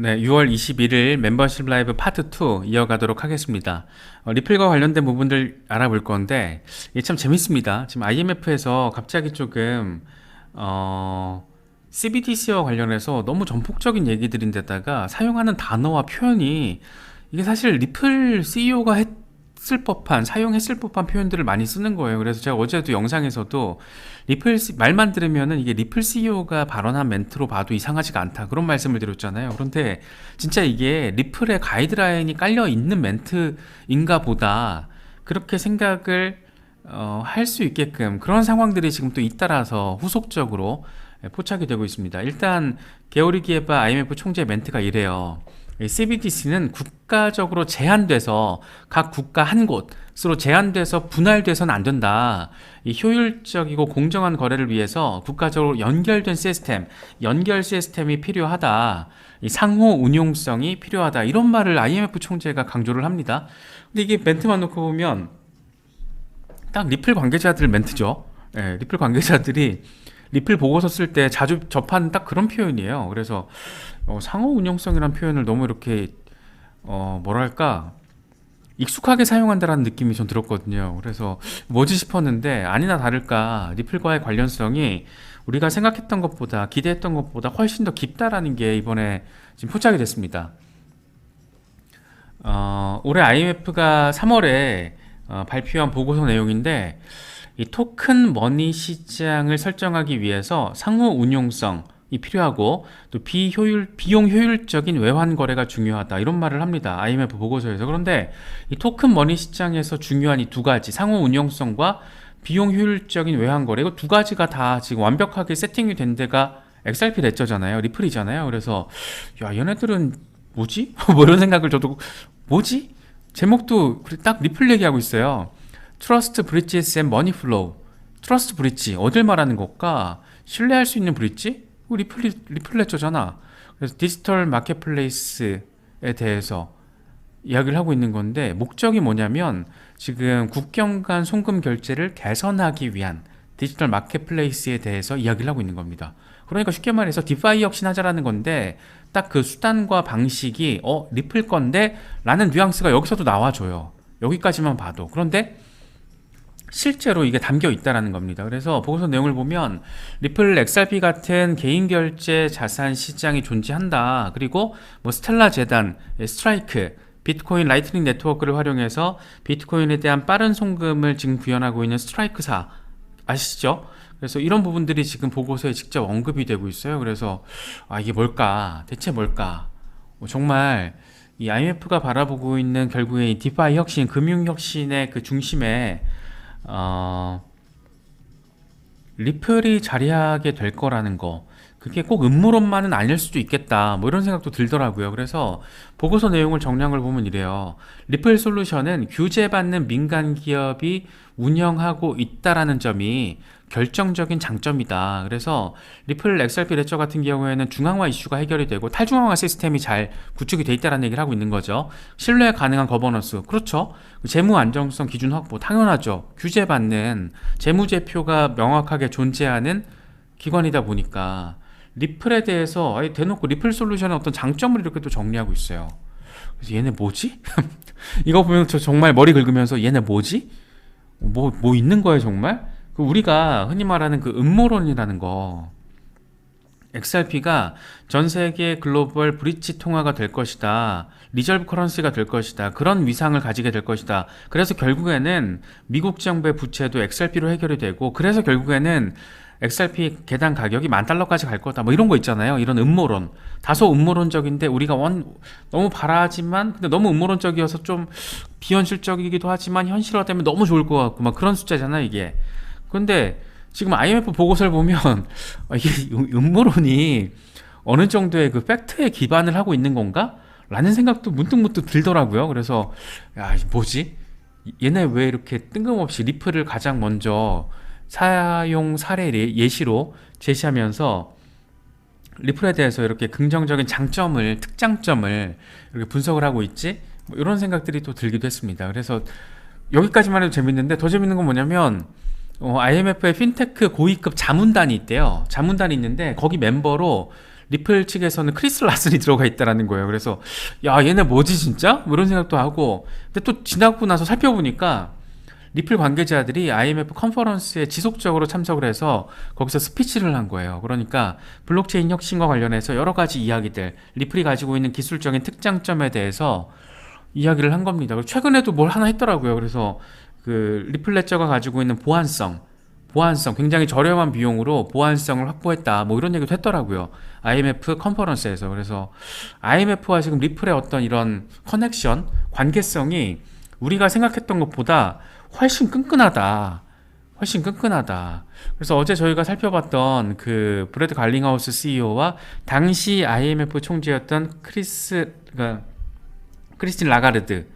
네, 6월 21일 멤버십 라이브 파트 2 이어가도록 하겠습니다. 리플과 관련된 부분들 알아볼 건데, 이게 참 재밌습니다. 지금 IMF에서 갑자기 조금, CBDC와 관련해서 너무 전폭적인 얘기들인데다가 사용하는 단어와 표현이 이게 사실 리플 CEO가 사용했을 법한 표현들을 많이 쓰는 거예요. 그래서 제가 어제도 영상에서도 말만 들으면은 이게 리플 CEO가 발언한 멘트로 봐도 이상하지가 않다. 그런 말씀을 드렸잖아요. 그런데 진짜 이게 리플의 가이드라인이 깔려 있는 멘트인가 보다. 그렇게 생각을 할 수 있게끔 그런 상황들이 지금 또 잇따라서 후속적으로 포착이 되고 있습니다. 일단 게오리 기에바 IMF 총재 멘트가 이래요. CBDC는 국가적으로 제한돼서 각 국가 한 곳으로 제한돼서 분할돼서는 안 된다. 이 효율적이고 공정한 거래를 위해서 국가적으로 연결된 시스템, 연결 시스템이 필요하다. 이 상호 운용성이 필요하다. 이런 말을 IMF 총재가 강조를 합니다. 근데 이게 멘트만 놓고 보면 딱 리플 관계자들 멘트죠. 예, 리플 관계자들이 리플 보고서 쓸 때 자주 접하는 딱 그런 표현이에요. 그래서 상호 운용성이라는 표현을 너무 이렇게 뭐랄까 익숙하게 사용한다라는 느낌이 좀 들었거든요. 그래서 뭐지 싶었는데 아니나 다를까 리플과의 관련성이 우리가 생각했던 것보다 기대했던 것보다 훨씬 더 깊다라는 게 이번에 지금 포착이 됐습니다. 올해 IMF가 3월에 발표한 보고서 내용인데 이 토큰 머니 시장을 설정하기 위해서 상호 운용성이 필요하고 또 비용 효율적인 외환 거래가 중요하다 이런 말을 합니다. IMF 보고서에서. 그런데 이 토큰 머니 시장에서 중요한 이 두 가지 상호 운용성과 비용 효율적인 외환 거래 이거 두 가지가 다 지금 완벽하게 세팅이 된 데가 XRP 레저잖아요. 리플이잖아요. 그래서 야 얘네들은 뭐지? 뭐 이런 생각을 저도 뭐지? 제목도 딱 리플 얘기하고 있어요. 트러스트 브릿지스 앤 머니 플로우. 트러스트 브릿지 어딜 말하는 걸까? 신뢰할 수 있는 브릿지? 리플 레저잖아. 그래서 디지털 마켓플레이스에 대해서 이야기를 하고 있는 건데 목적이 뭐냐면 지금 국경 간 송금 결제를 개선하기 위한 디지털 마켓플레이스에 대해서 이야기를 하고 있는 겁니다. 그러니까 쉽게 말해서 디파이 혁신하자라는 건데 딱 그 수단과 방식이 리플 건데 라는 뉘앙스가 여기서도 나와줘요. 여기까지만 봐도. 그런데 실제로 이게 담겨 있다라는 겁니다. 그래서 보고서 내용을 보면 리플, XRP 같은 개인 결제 자산 시장이 존재한다. 그리고 뭐 스텔라 재단, 스트라이크, 비트코인 라이트닝 네트워크를 활용해서 비트코인에 대한 빠른 송금을 지금 구현하고 있는 스트라이크사 아시죠? 그래서 이런 부분들이 지금 보고서에 직접 언급이 되고 있어요. 그래서 이게 뭘까? 대체 뭘까? 정말 이 IMF가 바라보고 있는 결국에 이 디파이 혁신, 금융 혁신의 그 중심에 리플이 자리하게 될 거라는 거 그게 꼭 음모론만은 아닐 수도 있겠다 뭐 이런 생각도 들더라고요. 그래서 보고서 내용을 정리한 걸 보면 이래요. 리플 솔루션은 규제받는 민간 기업이 운영하고 있다라는 점이 결정적인 장점이다. 그래서 리플 XRP 레저 같은 경우에는 중앙화 이슈가 해결이 되고 탈중앙화 시스템이 잘 구축이 돼 있다는 얘기를 하고 있는 거죠. 신뢰 가능한 거버넌스. 그렇죠. 재무 안정성 기준 확보 당연하죠. 규제받는 재무제표가 명확하게 존재하는 기관이다 보니까 리플에 대해서 아예 대놓고 리플 솔루션의 어떤 장점을 이렇게 또 정리하고 있어요. 그래서 얘네 뭐지? 이거 보면 저 정말 머리 긁으면서 얘네 뭐지? 뭐 있는 거예요 정말? 우리가 흔히 말하는 그 음모론이라는 거 XRP가 전 세계 글로벌 브릿지 통화가 될 것이다. 리저브 커런시가 될 것이다. 그런 위상을 가지게 될 것이다. 그래서 결국에는 미국 정부의 부채도 XRP로 해결이 되고 그래서 결국에는 XRP 개당 가격이 $10,000까지 갈 거다. 뭐 이런 거 있잖아요. 이런 음모론. 다소 음모론적인데 우리가 너무 바라지만 근데 너무 음모론적이어서 좀 비현실적이기도 하지만 현실화되면 너무 좋을 것 같고 막 그런 숫자잖아요, 이게. 근데 지금 IMF 보고서를 보면 이게 음모론이 어느 정도의 그 팩트에 기반을 하고 있는 건가? 라는 생각도 문득문득 들더라고요. 그래서 야 뭐지? 얘네 왜 이렇게 뜬금없이 리플을 가장 먼저 사용 사례 예시로 제시하면서 리플에 대해서 이렇게 긍정적인 장점을 특장점을 이렇게 분석을 하고 있지? 뭐 이런 생각들이 또 들기도 했습니다. 그래서 여기까지만 해도 재밌는데 더 재밌는 건 뭐냐면 IMF의 핀테크 고위급 자문단이 있대요. 자문단이 있는데 거기 멤버로 리플 측에서는 크리스 라슨이 들어가 있다라는 거예요. 그래서 야 얘네 뭐지 진짜? 뭐 이런 생각도 하고 근데 또 지나고 나서 살펴보니까 리플 관계자들이 IMF 컨퍼런스에 지속적으로 참석을 해서 거기서 스피치를 한 거예요. 그러니까 블록체인 혁신과 관련해서 여러 가지 이야기들, 리플이 가지고 있는 기술적인 특장점에 대해서 이야기를 한 겁니다. 그리고 최근에도 뭘 하나 했더라고요. 그래서 그 리플 레저가 가지고 있는 보안성 굉장히 저렴한 비용으로 보안성을 확보했다. 뭐 이런 얘기도 했더라고요. IMF 컨퍼런스에서. 그래서 IMF와 지금 리플의 어떤 이런 커넥션, 관계성이 우리가 생각했던 것보다 훨씬 끈끈하다. 훨씬 끈끈하다. 그래서 어제 저희가 살펴봤던 그 브래드 갈링하우스 CEO와 당시 IMF 총재였던 크리스틴 라가르드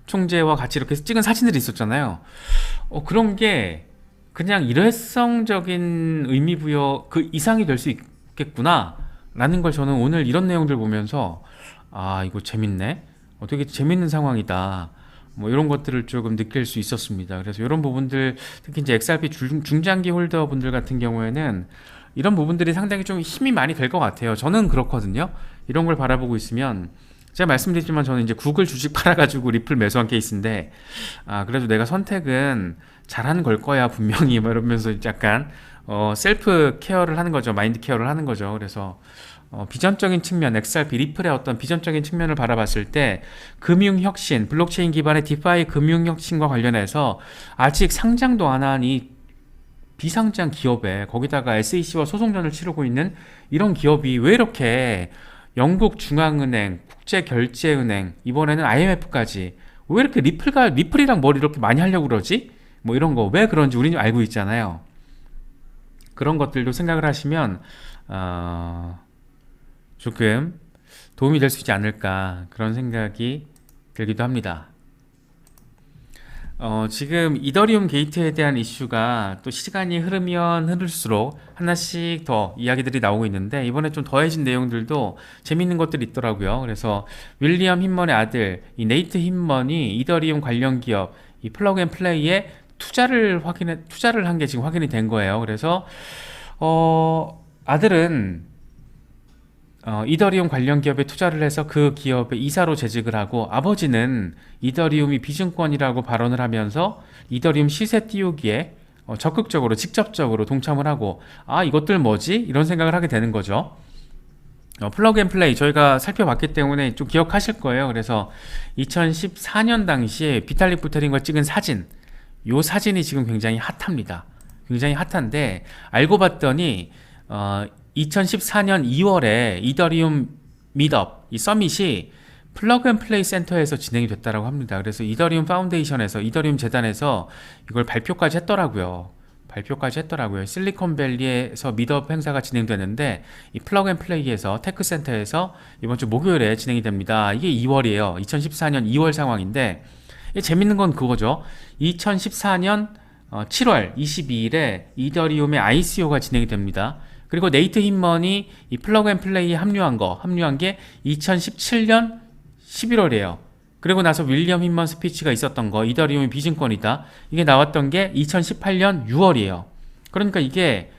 총재와 같이 이렇게 찍은 사진들이 있었잖아요. 그런 게 그냥 일회성적인 의미부여 그 이상이 될 수 있겠구나 라는 걸 저는 오늘 이런 내용들 보면서 아 이거 재밌네, 되게 재밌는 상황이다, 뭐 이런 것들을 조금 느낄 수 있었습니다. 그래서 이런 부분들, 특히 이제 XRP 중장기 홀더 분들 같은 경우에는 이런 부분들이 상당히 좀 힘이 많이 될 것 같아요. 저는 그렇거든요. 이런 걸 바라보고 있으면 제가 말씀드렸지만 저는 이제 구글 주식 팔아가지고 리플 매수한 케이스인데 그래도 내가 선택은 잘하는 걸 거야 분명히 막 이러면서 약간 셀프 케어를 하는 거죠. 마인드 케어를 하는 거죠. 그래서 비전적인 측면, XRP 리플의 어떤 비전적인 측면을 바라봤을 때 금융혁신, 블록체인 기반의 디파이 금융혁신과 관련해서 아직 상장도 안 한 이 비상장 기업에 거기다가 SEC와 소송전을 치르고 있는 이런 기업이 왜 이렇게 영국 중앙은행, 국제결제은행, 이번에는 IMF까지 왜 이렇게 리플이랑 뭘 이렇게 많이 하려고 그러지? 뭐 이런 거 왜 그런지 우리는 알고 있잖아요. 그런 것들도 생각을 하시면 조금 도움이 될 수 있지 않을까 그런 생각이 들기도 합니다. 지금 이더리움 게이트에 대한 이슈가 또 시간이 흐르면 흐를수록 하나씩 더 이야기들이 나오고 있는데 이번에 좀 더해진 내용들도 재밌는 것들이 있더라고요. 그래서 윌리엄 힌먼의 아들 이 네이트 힌먼이 이더리움 관련 기업 이 플러그 앤 플레이에 투자를 한 게 지금 확인이 된 거예요. 그래서 아들은 이더리움 관련 기업에 투자를 해서 그 기업의 이사로 재직을 하고, 아버지는 이더리움이 비증권이라고 발언을 하면서 이더리움 시세 띄우기에 적극적으로 직접적으로 동참을 하고 이것들 뭐지? 이런 생각을 하게 되는 거죠. 플러그 앤 플레이 저희가 살펴봤기 때문에 좀 기억하실 거예요. 그래서 2014년 당시에 비탈릭 부테린과 찍은 사진, 요 사진이 지금 굉장히 핫합니다. 굉장히 핫한데 알고 봤더니 2014년 2월에 이더리움 미트업 이 서밋이 플러그 앤 플레이 센터에서 진행이 됐다고 합니다. 그래서 이더리움 파운데이션에서, 이더리움 재단에서 이걸 발표까지 했더라고요. 실리콘밸리에서 미트업 행사가 진행되는데 이 플러그 앤 플레이에서 테크센터에서 이번 주 목요일에 진행이 됩니다. 이게 2월이에요. 2014년 2월 상황인데 재밌는 건 그거죠. 2014년 7월 22일에 이더리움의 ICO가 진행이 됩니다. 그리고 네이트 힌먼이 이 플러그 앤 플레이에 합류한 게 2017년 11월이에요. 그리고 나서 윌리엄 힌먼 스피치가 있었던 거, 이더리움이 비증권이다, 이게 나왔던 게 2018년 6월이에요. 그러니까 이게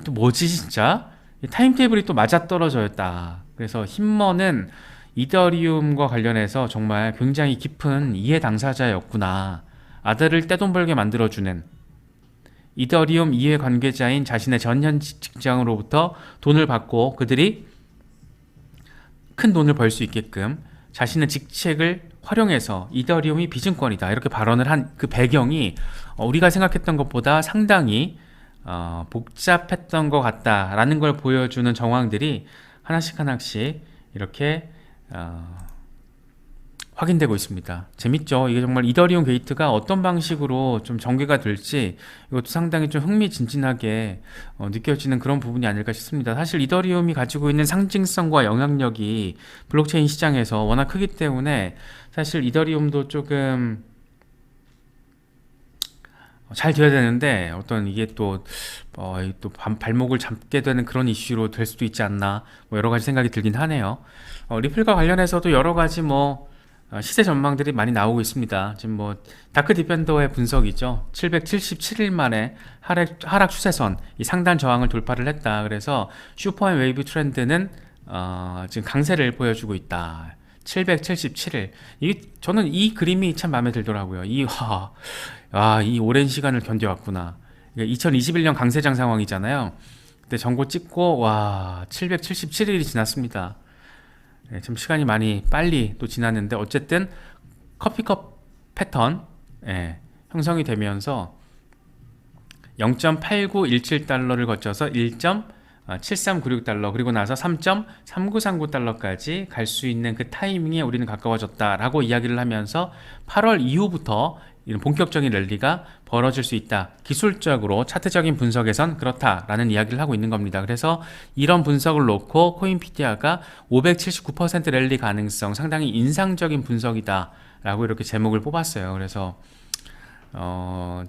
또 뭐지 진짜? 타임테이블이 또 맞아떨어져였다. 그래서 힌먼은 이더리움과 관련해서 정말 굉장히 깊은 이해 당사자였구나. 아들을 떼돈 벌게 만들어주는 이더리움 이해 관계자인 자신의 전현 직장으로부터 돈을 받고 그들이 큰 돈을 벌 수 있게끔 자신의 직책을 활용해서 이더리움이 비증권이다 이렇게 발언을 한 그 배경이 우리가 생각했던 것보다 상당히 복잡했던 것 같다라는 걸 보여주는 정황들이 하나씩 이렇게 확인되고 있습니다. 재밌죠? 이게 정말 이더리움 게이트가 어떤 방식으로 좀 전개가 될지 이것도 상당히 좀 흥미진진하게 느껴지는 그런 부분이 아닐까 싶습니다. 사실 이더리움이 가지고 있는 상징성과 영향력이 블록체인 시장에서 워낙 크기 때문에 사실 이더리움도 조금 잘 돼야 되는데 어떤 이게 또 발목을 잡게 되는 그런 이슈로 될 수도 있지 않나, 뭐 여러 가지 생각이 들긴 하네요. 리플과 관련해서도 여러 가지 시세 전망들이 많이 나오고 있습니다. 지금 뭐 다크 디펜더의 분석이죠. 777일 만에 하락 추세선 이 상단 저항을 돌파를 했다. 그래서 슈퍼 앤 웨이브 트렌드는 지금 강세를 보여주고 있다. 777일. 저는 이 그림이 참 마음에 들더라고요. 이 오랜 시간을 견뎌왔구나. 2021년 강세장 상황이잖아요. 그때 전고 찍고 777일이 지났습니다. 좀 시간이 많이 빨리 또 지났는데 어쨌든 커피컵 패턴 형성이 되면서 0.8917달러를 거쳐서 1.7396달러 그리고 나서 3.3939달러까지 갈 수 있는 그 타이밍에 우리는 가까워졌다라고 이야기를 하면서 8월 이후부터 이런 본격적인 랠리가 벌어질 수 있다. 기술적으로 차트적인 분석에선 그렇다라는 이야기를 하고 있는 겁니다. 그래서 이런 분석을 놓고 코인피디아가 579% 랠리 가능성 상당히 인상적인 분석이다 라고 이렇게 제목을 뽑았어요. 그래서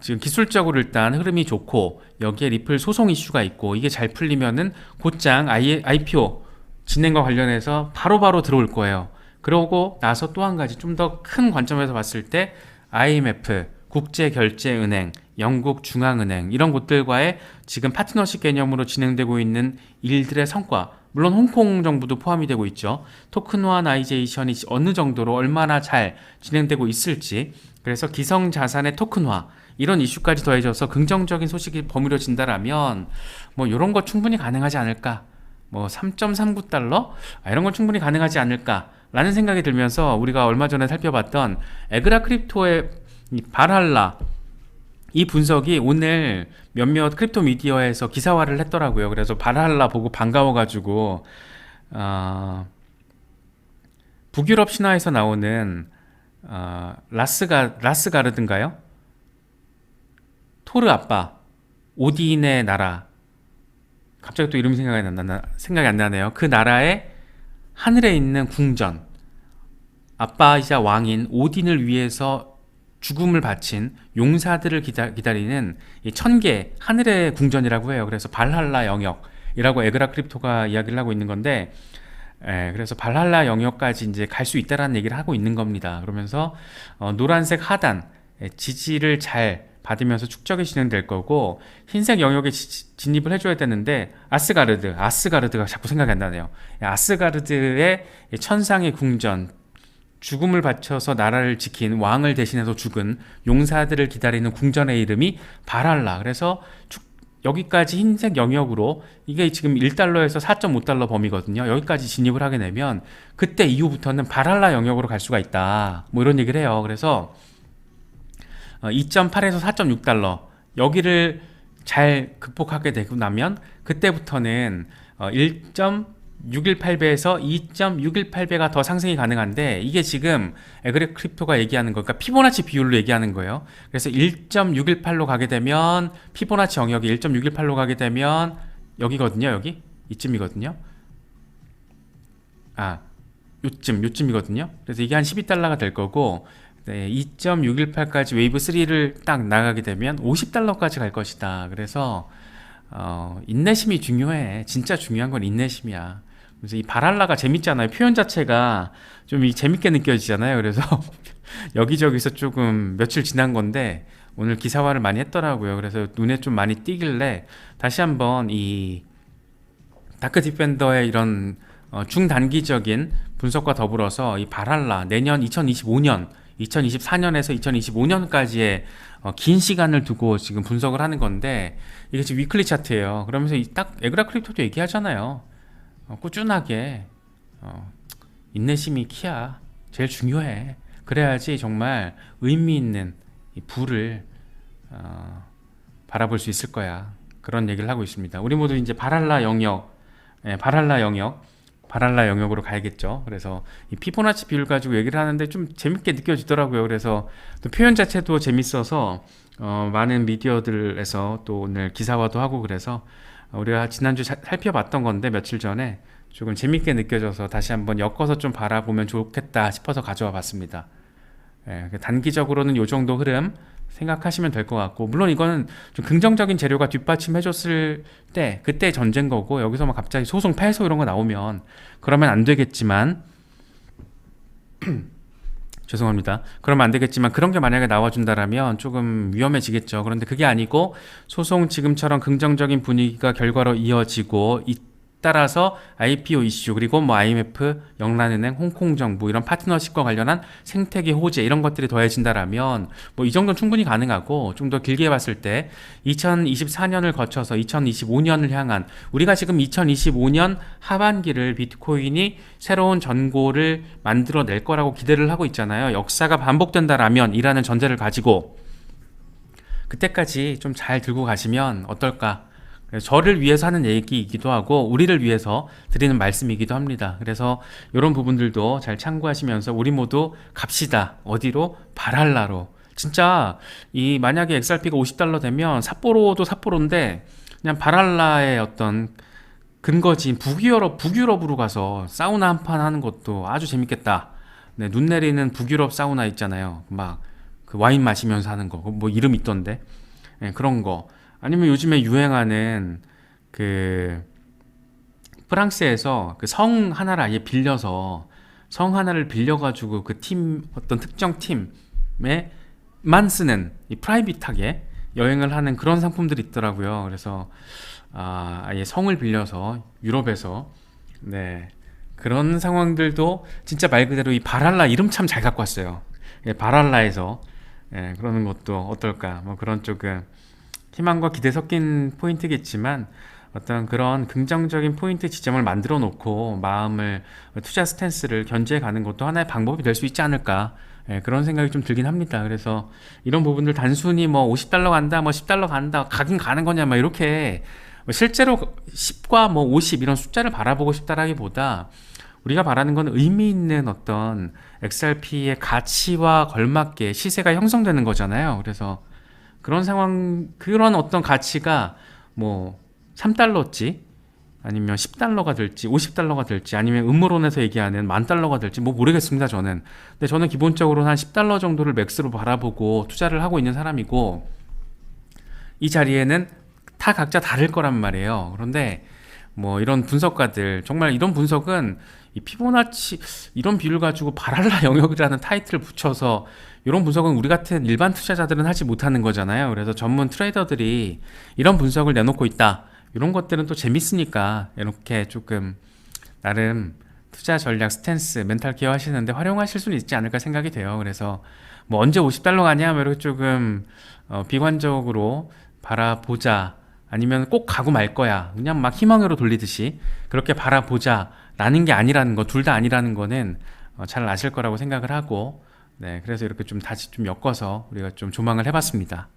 지금 기술적으로 일단 흐름이 좋고 여기에 리플 소송 이슈가 있고 이게 잘 풀리면은 곧장 IPO 진행과 관련해서 바로바로 들어올 거예요. 그러고 나서 또 한 가지 좀 더 큰 관점에서 봤을 때 IMF, 국제결제은행, 영국 중앙은행 이런 곳들과의 지금 파트너십 개념으로 진행되고 있는 일들의 성과, 물론 홍콩 정부도 포함이 되고 있죠. 토큰화나이제이션이 어느 정도로 얼마나 잘 진행되고 있을지, 그래서 기성자산의 토큰화 이런 이슈까지 더해져서 긍정적인 소식이 버무려진다라면 뭐 이런 거 충분히 가능하지 않을까, 뭐 3.39달러 이런 건 충분히 가능하지 않을까 라는 생각이 들면서 우리가 얼마 전에 살펴봤던 에그라 크립토의 발할라 이 분석이 오늘 몇몇 크립토 미디어에서 기사화를 했더라고요. 그래서 발할라 보고 반가워가지고 북유럽 신화에서 나오는 라스가르드인가요? 토르 아빠 오딘의 나라, 갑자기 또 이름이 생각이 안 나네요. 그 나라의 하늘에 있는 궁전, 아빠이자 왕인 오딘을 위해서 죽음을 바친 용사들을 기다리는 이 천개 하늘의 궁전이라고 해요. 그래서 발할라 영역이라고 에그라 크립토가 이야기를 하고 있는 건데, 그래서 발할라 영역까지 이제 갈 수 있다라는 얘기를 하고 있는 겁니다. 그러면서 노란색 하단 지지를 잘 받으면서 축적이 진행될 거고, 흰색 영역에 진입을 해줘야 되는데 아스가르드가 자꾸 생각이 안 나네요. 아스가르드의 천상의 궁전, 죽음을 바쳐서 나라를 지킨 왕을 대신해서 죽은 용사들을 기다리는 궁전의 이름이 발할라. 그래서 여기까지 흰색 영역으로, 이게 지금 1달러에서 4.5달러 범위거든요. 여기까지 진입을 하게 되면 그때 이후부터는 발할라 영역으로 갈 수가 있다, 뭐 이런 얘기를 해요. 그래서 2.8에서 4.6달러 여기를 잘 극복하게 되고 나면 그때부터는 1.618배에서 2.618배가 더 상승이 가능한데, 이게 지금 에그레 크립토가 얘기하는 거, 그러니까 피보나치 비율로 얘기하는 거예요. 그래서 1.618로 가게 되면, 피보나치 영역이 1.618로 가게 되면 여기거든요. 여기 이쯤이거든요. 요쯤이거든요. 그래서 이게 한 12달러가 될 거고, 2.618까지 웨이브 3를 딱 나가게 되면 50달러까지 갈 것이다. 그래서 인내심이 중요해. 진짜 중요한 건 인내심이야. 그래서 이 발할라가 재밌잖아요. 표현 자체가 좀 재밌게 느껴지잖아요. 그래서 여기저기서 조금 며칠 지난 건데 오늘 기사화를 많이 했더라고요. 그래서 눈에 좀 많이 띄길래 다시 한번 이 다크 디펜더의 이런 중단기적인 분석과 더불어서 이 발할라 내년 2025년 2024년에서 2025년까지의 긴 시간을 두고 지금 분석을 하는 건데, 이게 지금 위클리 차트예요. 그러면서 딱 에그라 크립토도 얘기하잖아요. 꾸준하게 인내심이 키야. 제일 중요해. 그래야지 정말 의미 있는 이 부를 바라볼 수 있을 거야. 그런 얘기를 하고 있습니다. 우리 모두 이제 발할라 영역으로 가야겠죠. 그래서 이 피보나치 비율 가지고 얘기를 하는데 좀 재밌게 느껴지더라고요. 그래서 또 표현 자체도 재밌어서 많은 미디어들에서 또 오늘 기사화도 하고, 그래서 우리가 지난주 살펴봤던 건데 며칠 전에 조금 재밌게 느껴져서 다시 한번 엮어서 좀 바라보면 좋겠다 싶어서 가져와 봤습니다. 단기적으로는 이 정도 흐름 생각하시면 될 것 같고, 물론 이거는 좀 긍정적인 재료가 뒷받침해줬을 때 그때 전제인 거고, 여기서 막 갑자기 소송 패소 이런 거 나오면 그러면 안 되겠지만 죄송합니다. 그러면 안 되겠지만 그런 게 만약에 나와준다라면 조금 위험해지겠죠. 그런데 그게 아니고 소송 지금처럼 긍정적인 분위기가 결과로 이어지고 따라서 IPO 이슈 그리고 뭐 IMF, 영란은행, 홍콩 정부 이런 파트너십과 관련한 생태계 호재 이런 것들이 더해진다라면 뭐 이 정도는 충분히 가능하고 좀 더 길게 봤을 때 2024년을 거쳐서 2025년을 향한 우리가 지금 2025년 하반기를 비트코인이 새로운 전고를 만들어낼 거라고 기대를 하고 있잖아요. 역사가 반복된다라면 이라는 전제를 가지고 그때까지 좀 잘 들고 가시면 어떨까? 저를 위해서 하는 얘기이기도 하고 우리를 위해서 드리는 말씀이기도 합니다. 그래서 이런 부분들도 잘 참고하시면서 우리 모두 갑시다. 어디로? 바랄라로. 진짜 이 만약에 XRP가 $50 되면 삿포로도 삿포로인데 그냥 바랄라의 어떤 근거지인 북유럽으로 가서 사우나 한 판 하는 것도 아주 재밌겠다. 네, 눈 내리는 북유럽 사우나 있잖아요. 막 그 와인 마시면서 하는 거. 뭐 이름 있던데. 네, 그런 거. 아니면 요즘에 유행하는 그 프랑스에서 그 성 하나를 아예 빌려서 성 하나를 빌려가지고 그 팀 어떤 특정 팀에만 쓰는 이 프라이빗하게 여행을 하는 그런 상품들이 있더라고요. 그래서 아예 성을 빌려서 유럽에서 네 그런 상황들도 진짜 말 그대로 이 바랄라 이름 참 잘 갖고 왔어요. 예, 바랄라에서 예, 그러는 것도 어떨까? 뭐 그런 조금 희망과 기대 섞인 포인트겠지만 어떤 그런 긍정적인 포인트 지점을 만들어 놓고 마음을 투자 스탠스를 견제해 가는 것도 하나의 방법이 될 수 있지 않을까 예, 그런 생각이 좀 들긴 합니다. 그래서 이런 부분들 단순히 뭐 $50 간다 뭐 $10 간다 가긴 가는 거냐 막 이렇게 실제로 10과 뭐 50 이런 숫자를 바라보고 싶다라기보다 우리가 바라는 건 의미 있는 어떤 XRP의 가치와 걸맞게 시세가 형성되는 거잖아요. 그래서 그런 상황, 그런 어떤 가치가 뭐 3달러지 아니면 10달러가 될지 50달러가 될지 아니면 음모론에서 얘기하는 $10,000가 될지 뭐 모르겠습니다. 저는. 근데 저는 기본적으로 한 $10 정도를 맥스로 바라보고 투자를 하고 있는 사람이고 이 자리에는 다 각자 다를 거란 말이에요. 그런데 뭐 이런 분석가들 정말 이런 분석은 이 피보나치 이런 비율 가지고 바랄라 영역이라는 타이틀을 붙여서 이런 분석은 우리 같은 일반 투자자들은 하지 못하는 거잖아요. 그래서 전문 트레이더들이 이런 분석을 내놓고 있다. 이런 것들은 또 재밌으니까 이렇게 조금 나름 투자 전략 스탠스 멘탈 기어 하시는데 활용하실 수는 있지 않을까 생각이 돼요. 그래서 뭐 언제 $50 가냐 뭐 이렇게 조금 비관적으로 바라보자 아니면 꼭 가고 말 거야 그냥 막 희망으로 돌리듯이 그렇게 바라보자 라는 게 아니라는 거 둘 다 아니라는 거는 잘 아실 거라고 생각을 하고 네 그래서 이렇게 좀 다시 좀 엮어서 우리가 좀 조망을 해봤습니다.